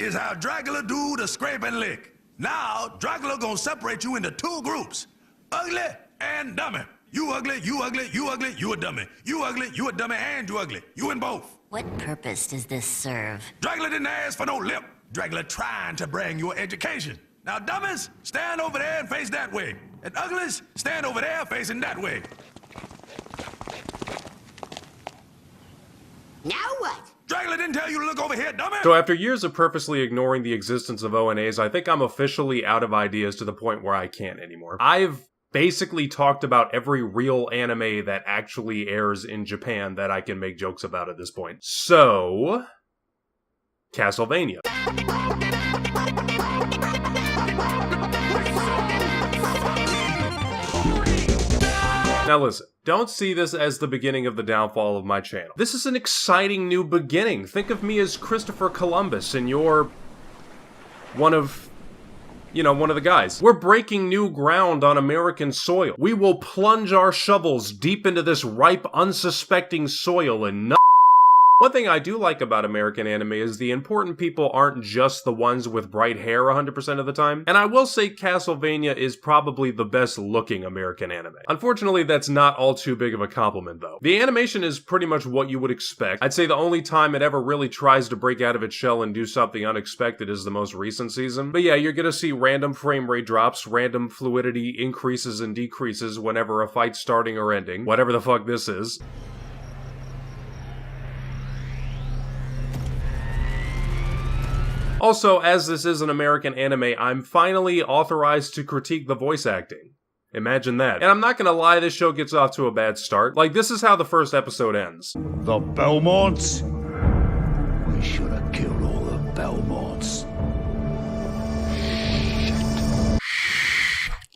is how Dracula do the scrape and lick. Now, Dracula gonna separate you into two groups. Ugly and dummy. You ugly, you ugly, you ugly, you a dummy. You ugly, you a dummy, and you ugly. You in both. What purpose does this serve? Dracula didn't ask for no lip. Dracula trying to bring you an education. Now, dummies, stand over there and face that way. And uglies, stand over there facing that way. Now what? Dracula didn't tell you to look over here, dummy! So after years of purposely ignoring the existence of ONAs, I think I'm officially out of ideas to the point where I can't anymore. I've basically talked about every real anime that actually airs in Japan that I can make jokes about at this point. So, Castlevania. Now listen, don't see this as the beginning of the downfall of my channel. This is an exciting new beginning. Think of me as Christopher Columbus and you're one of the guys. We're breaking new ground on American soil. We will plunge our shovels deep into this ripe, unsuspecting soil and One thing I do like about American anime is the important people aren't just the ones with bright hair 100% of the time, and I will say Castlevania is probably the best looking American anime. Unfortunately, that's not all too big of a compliment though. The animation is pretty much what you would expect. I'd say the only time it ever really tries to break out of its shell and do something unexpected is the most recent season. But yeah, you're gonna see random frame rate drops, random fluidity increases and decreases whenever a fight's starting or ending, whatever the fuck this is. Also, as this is an American anime, I'm finally authorized to critique the voice acting. Imagine that. And I'm not gonna lie, this show gets off to a bad start. Like, this is how the first episode ends. The Belmonts? We should have killed all the Belmonts.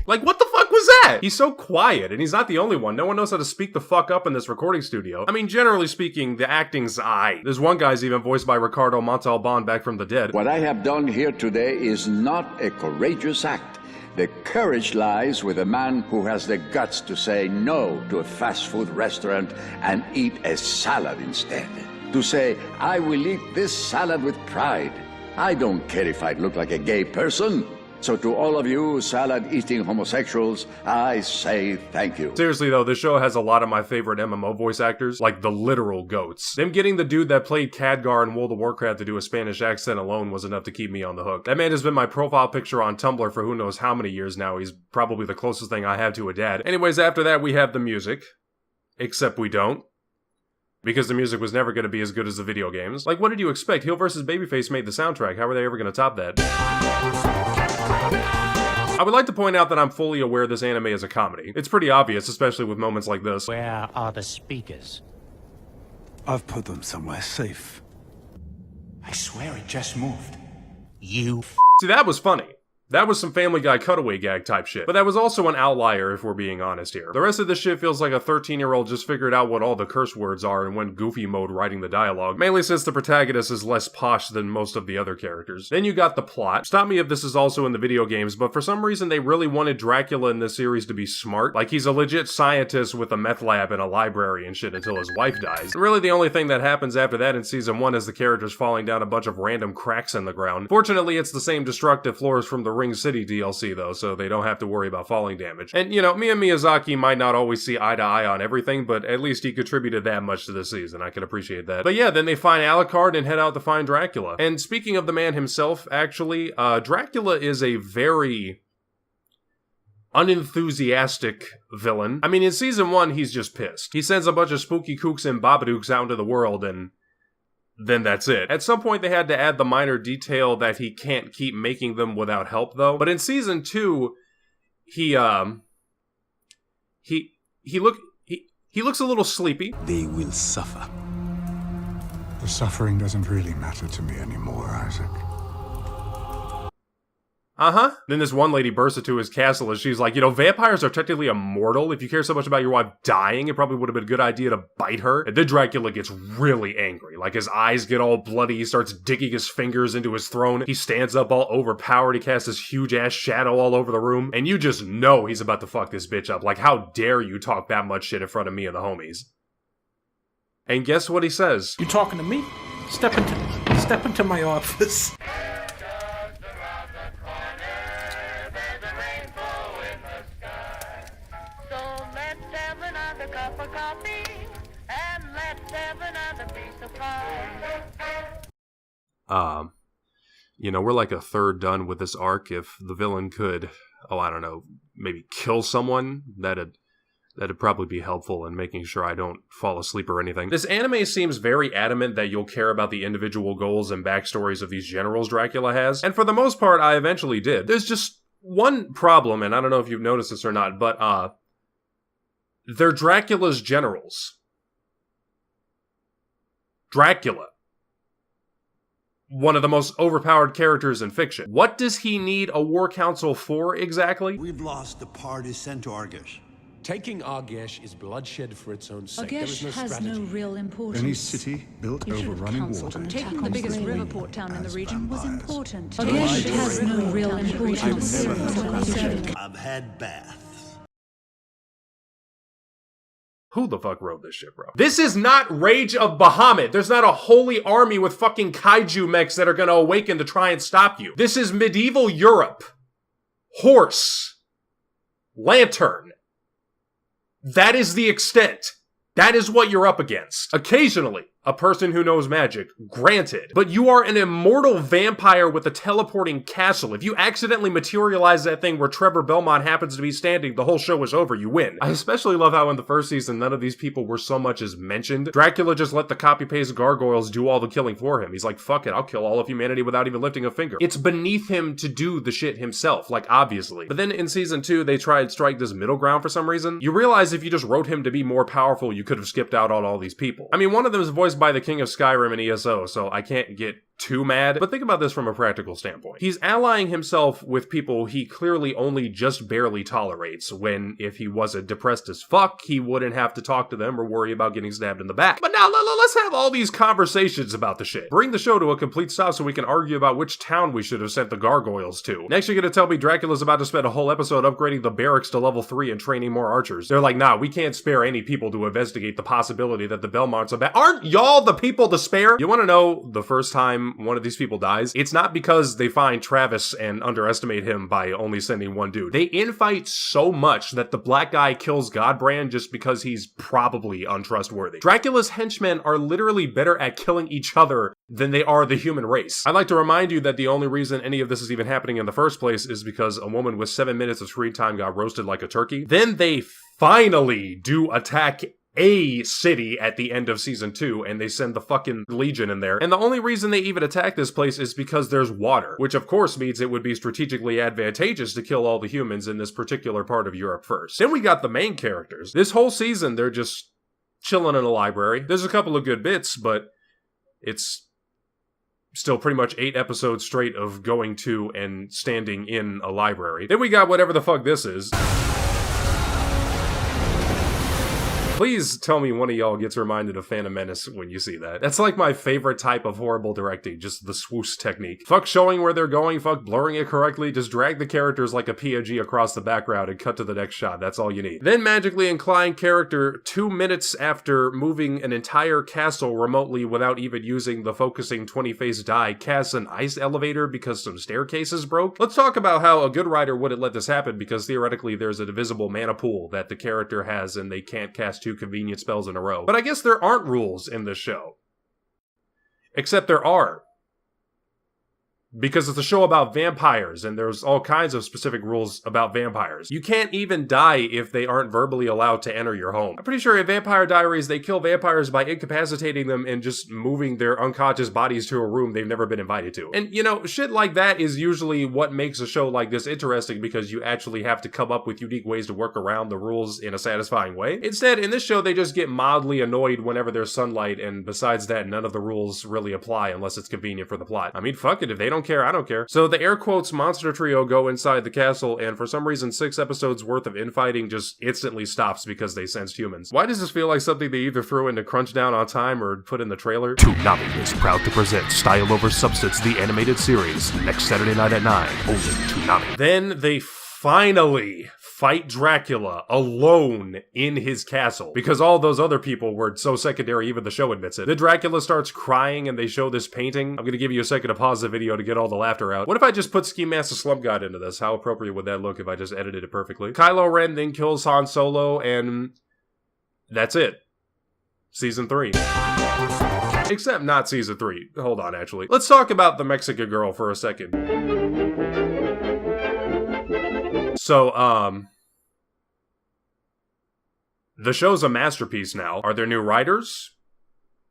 Like, what the fuck was that? He's so quiet, and he's not the only one. No one knows how to speak the fuck up in this recording studio. I mean, generally speaking, the acting's aight. There's one guy's even voiced by Ricardo Montalban back from the dead. What I have done here today is not a courageous act. The courage lies with a man who has the guts to say no to a fast food restaurant and eat a salad instead. To say, I will eat this salad with pride. I don't care if I look like a gay person. So to all of you salad-eating homosexuals, I say thank you. Seriously though, this show has a lot of my favorite MMO voice actors, like the literal goats. Them getting the dude that played Khadgar in World of Warcraft to do a Spanish accent alone was enough to keep me on the hook. That man has been my profile picture on Tumblr for who knows how many years now. He's probably the closest thing I have to a dad. Anyways, after that we have the music. Except we don't. Because the music was never going to be as good as the video games. Like, what did you expect? Heel vs. Babyface made the soundtrack. How are they ever going to top that? I would like to point out that I'm fully aware this anime is a comedy. It's pretty obvious, especially with moments like this. Where are the speakers? I've put them somewhere safe. I swear it just moved. You See, that was funny. That was some Family Guy cutaway gag type shit. But that was also an outlier if we're being honest here. The rest of this shit feels like a 13-year-old just figured out what all the curse words are and went goofy mode writing the dialogue, mainly since the protagonist is less posh than most of the other characters. Then you got the plot. Stop me if this is also in the video games, but for some reason they really wanted Dracula in this series to be smart. Like he's a legit scientist with a meth lab and a library and shit until his wife dies. And really the only thing that happens after that in season 1 is the characters falling down a bunch of random cracks in the ground. Fortunately, it's the same destructive floors from the Ring City DLC though, so they don't have to worry about falling damage. And you know, me and Miyazaki might not always see eye to eye on everything, but at least he contributed that much to this season. I can appreciate that. But yeah, then they find Alucard and head out to find Dracula. And speaking of the man himself, actually, Dracula is a very unenthusiastic villain. I mean, in season 1, he's just pissed. He sends a bunch of spooky kooks and babadooks out into the world and then that's it. At some point they had to add the minor detail that he can't keep making them without help though. But in season 2, he looks a little sleepy. They will suffer. The suffering doesn't really matter to me anymore, Isaac. Then this one lady bursts into his castle and she's like, you know, vampires are technically immortal. If you care so much about your wife dying, it probably would have been a good idea to bite her. And then Dracula gets really angry. Like his eyes get all bloody. He starts digging his fingers into his throne. He stands up all overpowered. He casts this huge ass shadow all over the room. And you just know he's about to fuck this bitch up. Like, how dare you talk that much shit in front of me and the homies? And guess what he says? You talking to me? Step into my office. You know, we're like a third done with this arc. If the villain could, I don't know, maybe kill someone, that'd probably be helpful in making sure I don't fall asleep or anything. This anime seems very adamant that you'll care about the individual goals and backstories of these generals Dracula has, and for the most part, I eventually did. There's just one problem, and I don't know if you've noticed this or not, but, they're Dracula's generals. Dracula. One of the most overpowered characters in fiction. What does he need a war council for, exactly? We've lost the partisan to Argesh. Taking Argesh is bloodshed for its own sake. Argesh has no real importance. Any city built over running water. Taking the biggest riverport town in the region was important. Argesh has no real importance. I've had baths. Who the fuck wrote this shit, bro? This is not Rage of Bahamut. There's not a holy army with fucking kaiju mechs that are gonna awaken to try and stop you. This is medieval Europe. Horse. Lantern. That is the extent. That is what you're up against. Occasionally, a person who knows magic, granted. But you are an immortal vampire with a teleporting castle. If you accidentally materialize that thing where Trevor Belmont happens to be standing, the whole show is over, you win. I especially love how in the first season, none of these people were so much as mentioned. Dracula just let the copy-paste gargoyles do all the killing for him. He's like, fuck it, I'll kill all of humanity without even lifting a finger. It's beneath him to do the shit himself, like, obviously. But then in season 2, they tried to strike this middle ground for some reason. You realize if you just wrote him to be more powerful, you could have skipped out on all these people. I mean, one of them is voiced by the King of Skyrim and ESO, so I can't get too mad. But think about this from a practical standpoint. He's allying himself with people he clearly only just barely tolerates, when if he wasn't depressed as fuck, he wouldn't have to talk to them or worry about getting stabbed in the back. But now let's have all these conversations about the shit. Bring the show to a complete stop so we can argue about which town we should have sent the gargoyles to. Next you're gonna tell me Dracula's about to spend a whole episode upgrading the barracks to level 3 and training more archers. They're like, nah, we can't spare any people to investigate the possibility that the Belmonts are bad. Aren't y'all the people to spare? You wanna know the first time one of these people dies? It's not because they find Travis and underestimate him by only sending one dude. They infight so much that the black guy kills Godbrand just because he's probably untrustworthy. Dracula's henchmen are literally better at killing each other than they are the human race. I'd like to remind you that the only reason any of this is even happening in the first place is because a woman with 7 minutes of screen time got roasted like a turkey. Then they finally do attack a city at the end of season 2, and they send the fucking Legion in there. And the only reason they even attack this place is because there's water, which of course means it would be strategically advantageous to kill all the humans in this particular part of Europe first. Then we got the main characters. This whole season, they're just chilling in a library. There's a couple of good bits, but it's still pretty much 8 episodes straight of going to and standing in a library. Then we got whatever the fuck this is. Please tell me one of y'all gets reminded of Phantom Menace when you see that. That's like my favorite type of horrible directing, just the swoosh technique. Fuck showing where they're going, fuck blurring it correctly, just drag the characters like a PNG across the background and cut to the next shot, that's all you need. Then magically incline character 2 minutes after moving an entire castle remotely without even using the focusing 20-face die casts an ice elevator because some staircases broke. Let's talk about how a good writer wouldn't let this happen because theoretically there's a divisible mana pool that the character has and they can't cast 2 convenient spells in a row. But I guess there aren't rules in this show. Except there are. Because it's a show about vampires, and there's all kinds of specific rules about vampires. You can't even die if they aren't verbally allowed to enter your home. I'm pretty sure in Vampire Diaries, they kill vampires by incapacitating them and just moving their unconscious bodies to a room they've never been invited to. And, you know, shit like that is usually what makes a show like this interesting because you actually have to come up with unique ways to work around the rules in a satisfying way. Instead, in this show, they just get mildly annoyed whenever there's sunlight, and besides that, none of the rules really apply unless it's convenient for the plot. I mean, fuck it, if they don't care, I don't care. So the air quotes monster trio go inside the castle, and for some reason 6 episodes worth of infighting just instantly stops because they sensed humans. Why does this feel like something they either threw into Crunch Down on Time or put in the trailer? Toonami is proud to present Style Over Substance, the animated series, next Saturday night at 9, only Toonami. Then they finally fight Dracula alone in his castle because all those other people were so secondary, even the show admits it. The Dracula starts crying and they show this painting. I'm gonna give you a second to pause the video to get all the laughter out. What if I just put Ski Master Slump God into this? How appropriate would that look if I just edited it perfectly? Kylo Ren then kills Han Solo, and that's it. Season 3. Except not Season 3. Hold on, actually. Let's talk about the Mexican girl for a second. So, the show's a masterpiece now. Are there new writers?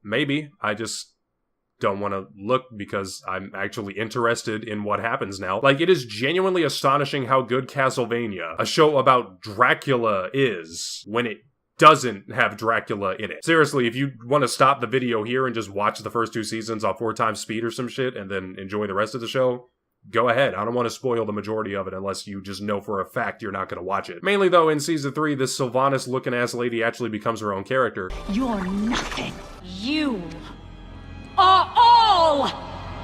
Maybe. I just don't want to look because I'm actually interested in what happens now. Like, it is genuinely astonishing how good Castlevania, a show about Dracula, is when it doesn't have Dracula in it. Seriously, if you want to stop the video here and just watch the first 2 seasons on 4 times speed or some shit and then enjoy the rest of the show, go ahead. I don't want to spoil the majority of it unless you just know for a fact you're not going to watch it. Mainly though, in Season 3, this Sylvanas-looking ass lady actually becomes her own character. You're nothing. You are all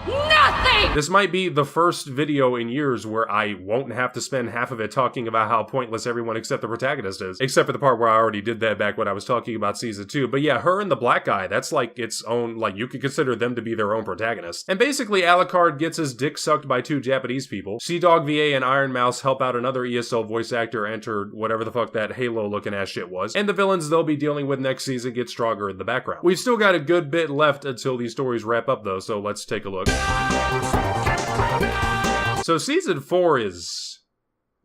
nothing! This might be the first video in years where I won't have to spend half of it talking about how pointless everyone except the protagonist is. Except for the part where I already did that back when I was talking about Season 2. But yeah, her and the black guy, that's like its own, like you could consider them to be their own protagonist. And basically Alucard gets his dick sucked by 2 Japanese people. Sea Dog VA and Iron Mouse help out another ESO voice actor enter whatever the fuck that Halo looking ass shit was. And the villains they'll be dealing with next season get stronger in the background. We've still got a good bit left until these stories wrap up though, so let's take a look. So Season 4 is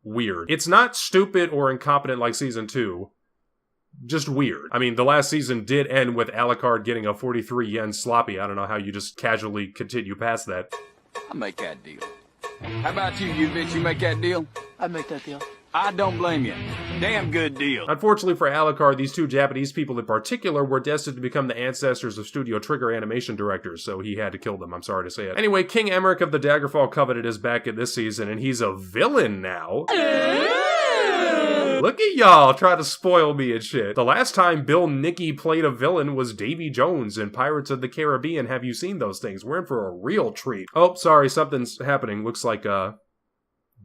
weird. It's not stupid or incompetent like Season 2. Just weird. I mean, the last season did end with Alucard getting a 43 yen sloppy. I don't know how you just casually continue past that. I'll make that deal. How about you, bitch? You make that deal? I'd make that deal. I don't blame you. Damn good deal. Unfortunately for Alucard, these 2 Japanese people in particular were destined to become the ancestors of Studio Trigger animation directors, so he had to kill them, I'm sorry to say it. Anyway, King Emmerich of the Daggerfall Covenant is back in this season, and he's a villain now. Look at y'all trying to spoil me and shit. The last time Bill Nicky played a villain was Davy Jones in Pirates of the Caribbean. Have you seen those things? We're in for a real treat. Oh, sorry, something's happening. Looks like,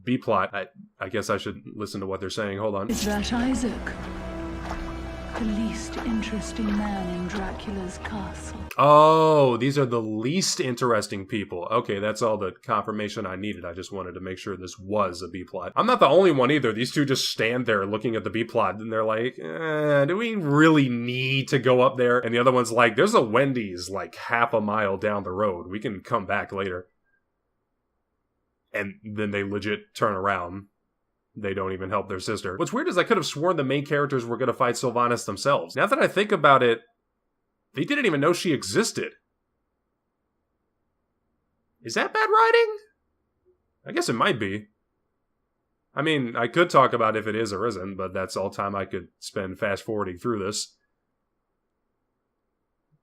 B-plot. I guess I should listen to what they're saying. Hold on. Is that Isaac? The least interesting man in Dracula's castle. Oh, these are the least interesting people. Okay, that's all the confirmation I needed. I just wanted to make sure this was a B-plot. I'm not the only one either. These 2 just stand there looking at the B-plot and they're like, do we really need to go up there? And the other one's like, there's a Wendy's like half a mile down the road. We can come back later. And then they legit turn around. They don't even help their sister. What's weird is I could have sworn the main characters were going to fight Sylvanas themselves. Now that I think about it, they didn't even know she existed. Is that bad writing? I guess it might be. I mean, I could talk about if it is or isn't, but that's all time I could spend fast-forwarding through this.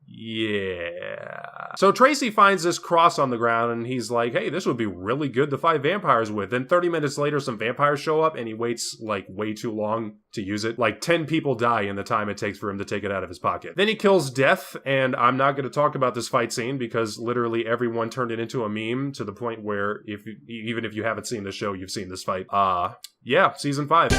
Yeah. So Tracy finds this cross on the ground and he's like, hey, this would be really good to fight vampires with. Then 30 minutes later, some vampires show up and he waits like way too long to use it. Like 10 people die in the time it takes for him to take it out of his pocket. Then he kills Death, and I'm not going to talk about this fight scene because literally everyone turned it into a meme to the point where even if you haven't seen the show, you've seen this fight. Yeah, Season 5.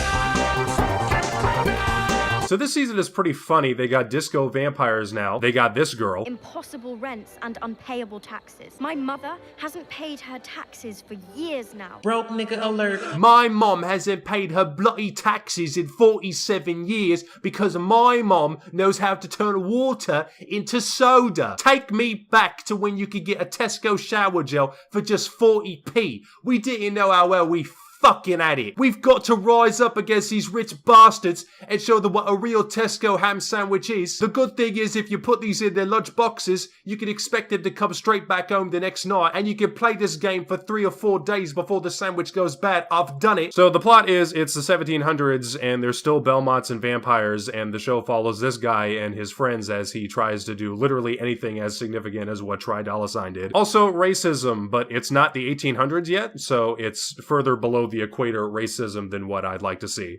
So this season is pretty funny. They got disco vampires now. They got this girl. Impossible rents and unpayable taxes. My mother hasn't paid her taxes for years now. Broke nigga alert. My mom hasn't paid her bloody taxes in 47 years because my mom knows how to turn water into soda. Take me back to when you could get a Tesco shower gel for just 40p. We didn't know how well we fucking at it. We've got to rise up against these rich bastards and show them what a real Tesco ham sandwich is. The good thing is if you put these in their lunch boxes, you can expect them to come straight back home the next night, and you can play this game for 3 or 4 days before the sandwich goes bad. I've done it. So the plot is it's the 1700s and there's still Belmonts and vampires, and the show follows this guy and his friends as he tries to do literally anything as significant as what Tri Dollar Sign did. Also racism, but it's not the 1800s yet, so it's further below the equator racism than what I'd like to see.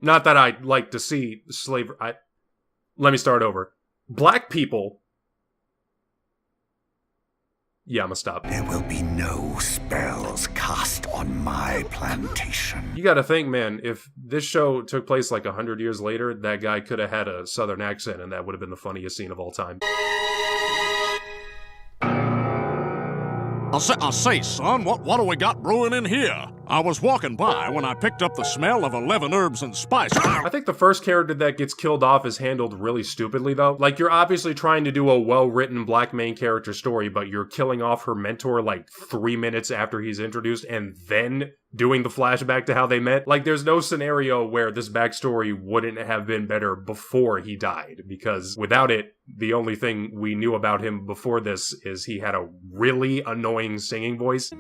Not that I'd like to see slavery. Let me start over. Black people Yeah, I'm gonna stop. There will be no spells cast on my plantation. You gotta think, man, if this show took place like 100 years later, that guy could have had a southern accent and that would have been the funniest scene of all time. I'll say, son, what do we got brewing in here? I was walking by when I picked up the smell of 11 herbs and spices. I think the first character that gets killed off is handled really stupidly, though. Like, you're obviously trying to do a well-written black main character story, but you're killing off her mentor like 3 minutes after he's introduced and then doing the flashback to how they met. Like, there's no scenario where this backstory wouldn't have been better before he died, because without it, the only thing we knew about him before this is he had a really annoying singing voice.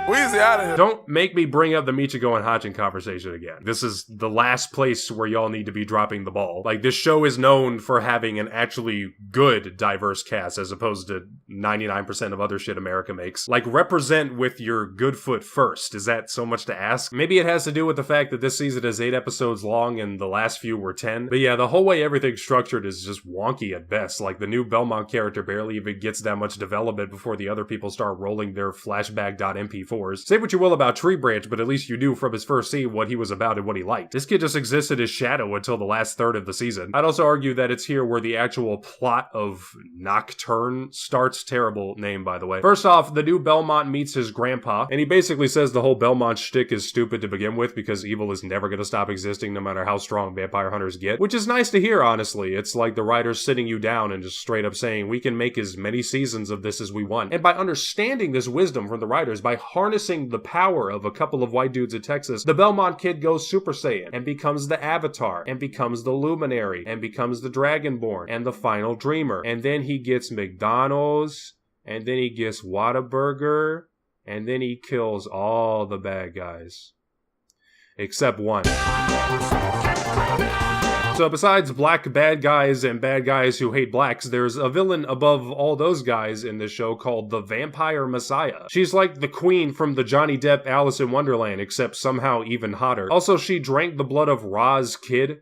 Weezy out of here. Don't make me bring up the Michiko and Hachin conversation again. This is the last place where y'all need to be dropping the ball. Like, this show is known for having an actually good, diverse cast as opposed to 99% of other shit America makes. Like, represent with your good foot first. Is that so much to ask? Maybe it has to do with the fact that this season is 8 episodes long and the last few were 10. But yeah, the whole way everything's structured is just wonky at best. Like, the new Belmont character barely even gets that much development before the other people start rolling their flashback.mp4. Say what you will about Tree Branch, but at least you knew from his first scene what he was about and what he liked. This kid just existed as Shadow until the last third of the season. I'd also argue that it's here where the actual plot of Nocturne starts. Terrible name, by the way. First off, the new Belmont meets his grandpa, and he basically says the whole Belmont shtick is stupid to begin with because evil is never going to stop existing no matter how strong vampire hunters get, which is nice to hear, honestly. It's like the writers sitting you down and just straight up saying, we can make as many seasons of this as we want. And by understanding this wisdom from the writers, by harnessing the power of a couple of white dudes in Texas, the Belmont kid goes Super Saiyan and becomes the Avatar and becomes the Luminary and becomes the Dragonborn and the Final Dreamer. And then he gets McDonald's and then he gets Whataburger and then he kills all the bad guys. Except one. So besides black bad guys and bad guys who hate blacks, there's a villain above all those guys in this show called the Vampire Messiah. She's like the queen from the Johnny Depp Alice in Wonderland, except somehow even hotter. Also, she drank the blood of Ra's kid.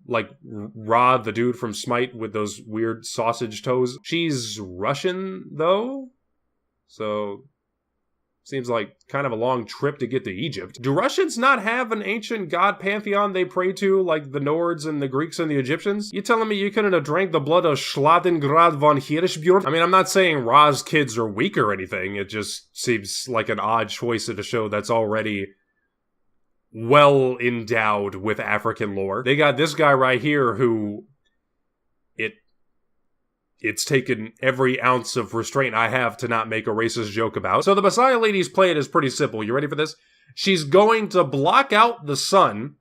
Like Ra, the dude from Smite with those weird sausage toes. She's Russian, though? So seems like kind of a long trip to get to Egypt. Do Russians not have an ancient god pantheon they pray to, like the Nords and the Greeks and the Egyptians? You telling me you couldn't have drank the blood of Schladengrad von Hirschbjörn? I mean, I'm not saying Ra's kids are weak or anything. It just seems like an odd choice in a show that's already well endowed with African lore. They got this guy right here who it's taken every ounce of restraint I have to not make a racist joke about. So the Messiah lady's plan is pretty simple. You ready for this? She's going to block out the sun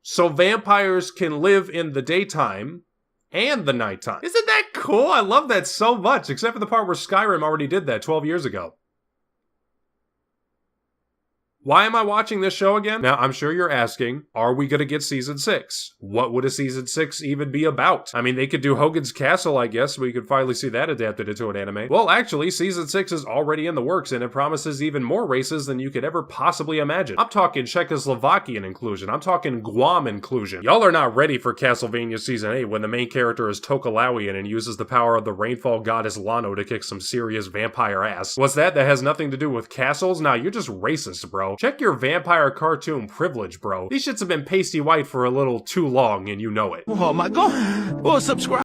so vampires can live in the daytime and the nighttime. Isn't that cool? I love that so much, except for the part where Skyrim already did that 12 years ago. Why am I watching this show again? Now, I'm sure you're asking, are we gonna get season 6? What would a season 6 even be about? I mean, they could do Hogan's Castle, I guess. We could finally see that adapted into an anime. Well, actually, season 6 is already in the works, and it promises even more races than you could ever possibly imagine. I'm talking Czechoslovakian inclusion. I'm talking Guam inclusion. Y'all are not ready for Castlevania season 8 when the main character is Tokalawian and uses the power of the rainfall goddess Lano to kick some serious vampire ass. What's that? That has nothing to do with castles? Nah, you're just racist, bro. Check your vampire cartoon privilege, bro. These shits have been pasty white for a little too long, and you know it. Oh my god! Oh, subscribe!